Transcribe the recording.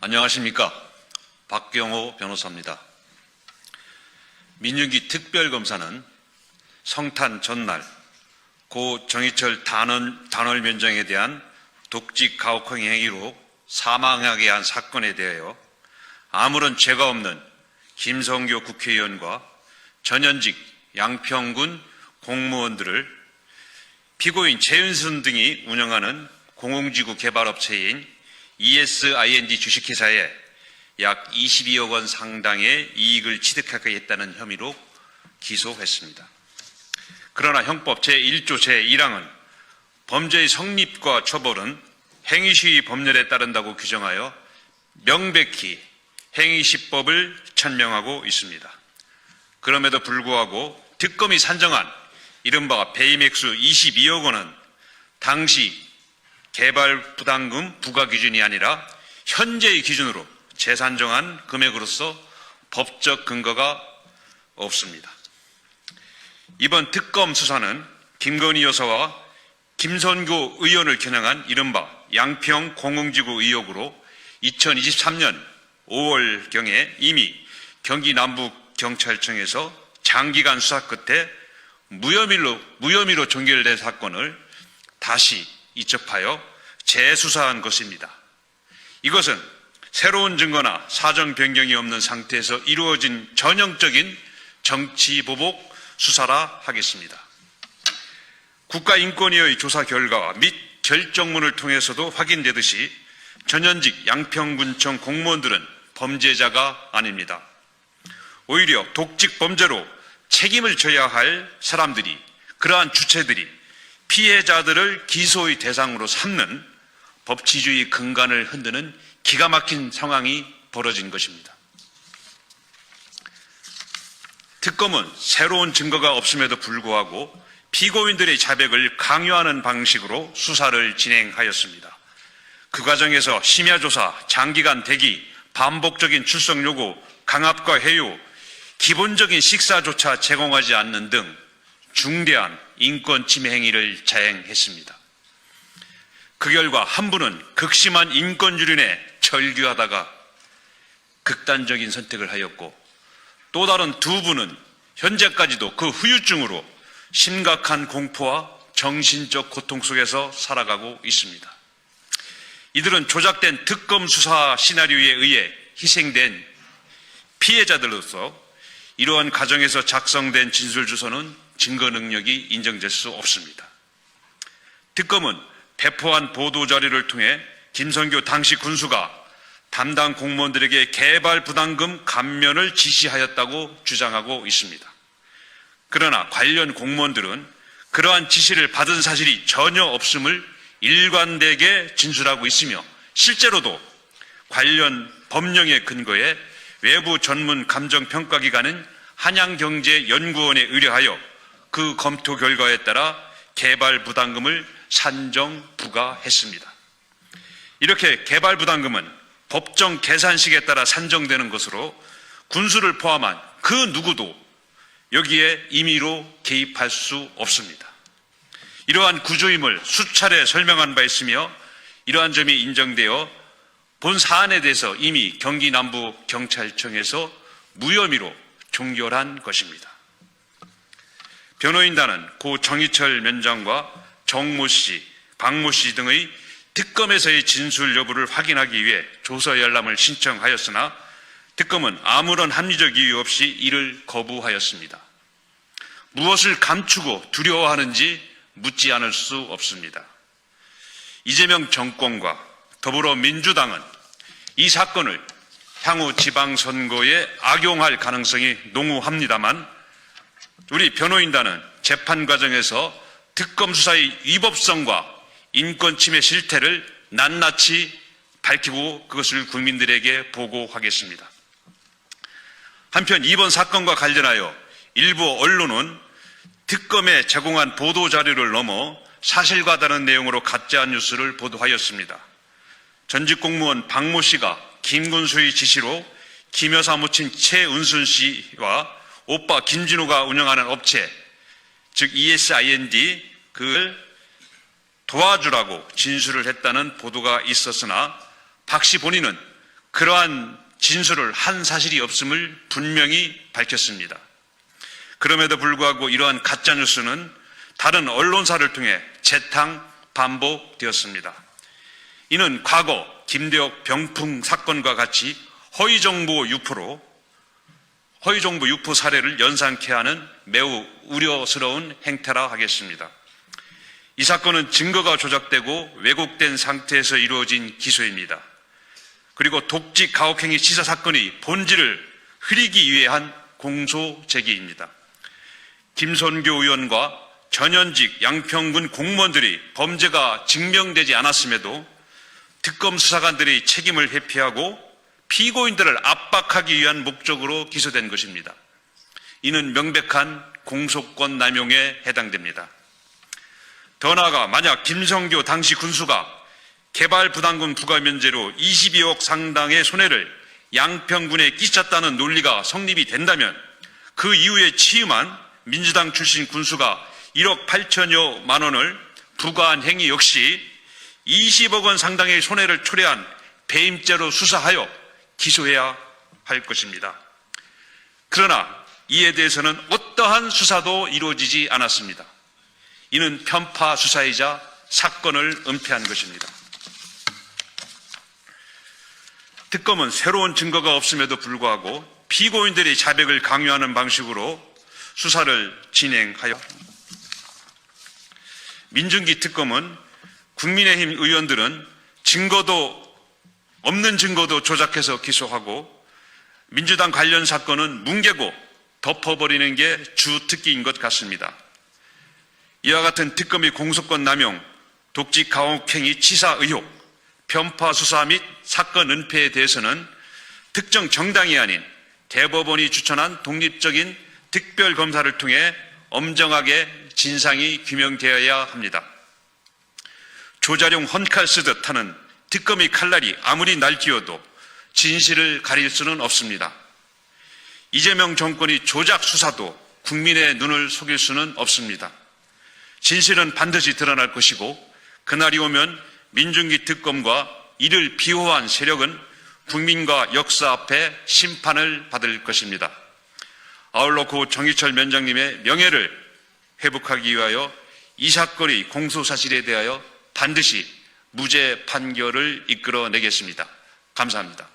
안녕하십니까. 박경호 변호사입니다. 민윤기 특별검사는 성탄 전날 고 정희철 단월 면장에 대한 독직 가혹행 행위로 사망하게 한 사건에 대하여 아무런 죄가 없는 김성교 국회의원과 전현직 양평군 공무원들을 피고인 최은순 등이 운영하는 공공지구 개발업체인 ESIND 주식회사에 약 22억 원 상당의 이익을 취득하게 했다는 혐의로 기소했습니다. 그러나 형법 제1조 제1항은 범죄의 성립과 처벌은 행위시의 법률에 따른다고 규정하여 명백히 행위시법을 천명하고 있습니다. 그럼에도 불구하고 특검이 산정한 이른바 배임액수 22억 원은 당시 개발 부담금 부과 기준이 아니라 현재의 기준으로 재산정한 금액으로서 법적 근거가 없습니다. 이번 특검 수사는 김건희 여사와 김선교 의원을 겨냥한 이른바 양평 공공지구 의혹으로 2023년 5월경에 이미 경기 남부경찰청에서 장기간 수사 끝에 무혐의로 종결된 사건을 다시 이첩하여 재수사한 것입니다. 이것은 새로운 증거나 사정 변경이 없는 상태에서 이루어진 전형적인 정치보복 수사라 하겠습니다. 국가인권위의 조사 결과 및 결정문을 통해서도 확인되듯이 전현직 양평군청 공무원들은 범죄자가 아닙니다. 오히려 독직 범죄로 책임을 져야 할 사람들이, 그러한 주체들이 피해자들을 기소의 대상으로 삼는 법치주의 근간을 흔드는 기가 막힌 상황이 벌어진 것입니다. 특검은 새로운 증거가 없음에도 불구하고 피고인들의 자백을 강요하는 방식으로 수사를 진행하였습니다. 그 과정에서 심야조사, 장기간 대기, 반복적인 출석 요구, 강압과 해요, 기본적인 식사조차 제공하지 않는 등 중대한 인권 침해 행위를 자행했습니다. 그 결과 한 분은 극심한 인권 유린에 절규하다가 극단적인 선택을 하였고, 또 다른 두 분은 현재까지도 그 후유증으로 심각한 공포와 정신적 고통 속에서 살아가고 있습니다. 이들은 조작된 특검 수사 시나리오에 의해 희생된 피해자들로서 이러한 과정에서 작성된 진술주소는 증거 능력이 인정될 수 없습니다. 특검은 배포한 보도자료를 통해 김선교 당시 군수가 담당 공무원들에게 개발 부담금 감면을 지시하였다고 주장하고 있습니다. 그러나 관련 공무원들은 그러한 지시를 받은 사실이 전혀 없음을 일관되게 진술하고 있으며, 실제로도 관련 법령의 근거에 외부 전문 감정평가기관인 한양경제연구원에 의뢰하여 그 검토 결과에 따라 개발 부담금을 산정 부과했습니다. 이렇게 개발 부담금은 법정 계산식에 따라 산정되는 것으로 군수를 포함한 그 누구도 여기에 임의로 개입할 수 없습니다. 이러한 구조임을 수차례 설명한 바 있으며, 이러한 점이 인정되어 본 사안에 대해서 이미 경기 남부경찰청에서 무혐의로 종결한 것입니다. 변호인단은 고 정희철 면장과 정모 씨, 박모 씨 등의 특검에서의 진술 여부를 확인하기 위해 조서 열람을 신청하였으나 특검은 아무런 합리적 이유 없이 이를 거부하였습니다. 무엇을 감추고 두려워하는지 묻지 않을 수 없습니다. 이재명 정권과 더불어민주당은 이 사건을 향후 지방선거에 악용할 가능성이 농후합니다만, 우리 변호인단은 재판 과정에서 특검 수사의 위법성과 인권 침해 실태를 낱낱이 밝히고 그것을 국민들에게 보고하겠습니다. 한편 이번 사건과 관련하여 일부 언론은 특검에 제공한 보도자료를 넘어 사실과 다른 내용으로 가짜 뉴스를 보도하였습니다. 전직 공무원 박모 씨가 김 군수의 지시로 김 여사 모친 최은순 씨와 오빠 김진우가 운영하는 업체, 즉 ESIND 그걸 도와주라고 진술을 했다는 보도가 있었으나 박 씨 본인은 그러한 진술을 한 사실이 없음을 분명히 밝혔습니다. 그럼에도 불구하고 이러한 가짜뉴스는 다른 언론사를 통해 재탕 반복되었습니다. 이는 과거 김대옥 병풍 사건과 같이 허위정보 유포 사례를 연상케 하는 매우 우려스러운 행태라 하겠습니다. 이 사건은 증거가 조작되고 왜곡된 상태에서 이루어진 기소입니다. 그리고 독직 가혹행위 치사 사건의 본질을 흐리기 위해 한 공소 제기입니다. 김선교 의원과 전현직 양평군 공무원들이 범죄가 증명되지 않았음에도 특검 수사관들의 책임을 회피하고 피고인들을 압박하기 위한 목적으로 기소된 것입니다. 이는 명백한 공소권 남용에 해당됩니다. 더 나아가 만약 김성교 당시 군수가 개발부담금 부과 면제로 22억 상당의 손해를 양평군에 끼쳤다는 논리가 성립이 된다면 그 이후에 취임한 민주당 출신 군수가 1억 8천여만 원을 부과한 행위 역시 20억 원 상당의 손해를 초래한 배임죄로 수사하여 기소해야 할 것입니다. 그러나 이에 대해서는 어떠한 수사도 이루어지지 않았습니다. 이는 편파 수사이자 사건을 은폐한 것입니다. 특검은 새로운 증거가 없음에도 불구하고 피고인들의 자백을 강요하는 방식으로 수사를 진행하여 민중기 특검은 국민의힘 의원들은 없는 증거도 조작해서 기소하고 민주당 관련 사건은 뭉개고 덮어버리는 게 주특기인 것 같습니다. 이와 같은 특검의 공소권 남용, 독직 가혹행위 치사 의혹, 편파 수사 및 사건 은폐에 대해서는 특정 정당이 아닌 대법원이 추천한 독립적인 특별검사를 통해 엄정하게 진상이 규명되어야 합니다. 조자룡 헌칼 쓰듯 하는 특검의 칼날이 아무리 날뛰어도 진실을 가릴 수는 없습니다. 이재명 정권이 조작 수사도 국민의 눈을 속일 수는 없습니다. 진실은 반드시 드러날 것이고 그날이 오면 민중기 특검과 이를 비호한 세력은 국민과 역사 앞에 심판을 받을 것입니다. 아울러 고 정의철 면장님의 명예를 회복하기 위하여 이 사건의 공소사실에 대하여 반드시 무죄 판결을 이끌어내겠습니다. 감사합니다.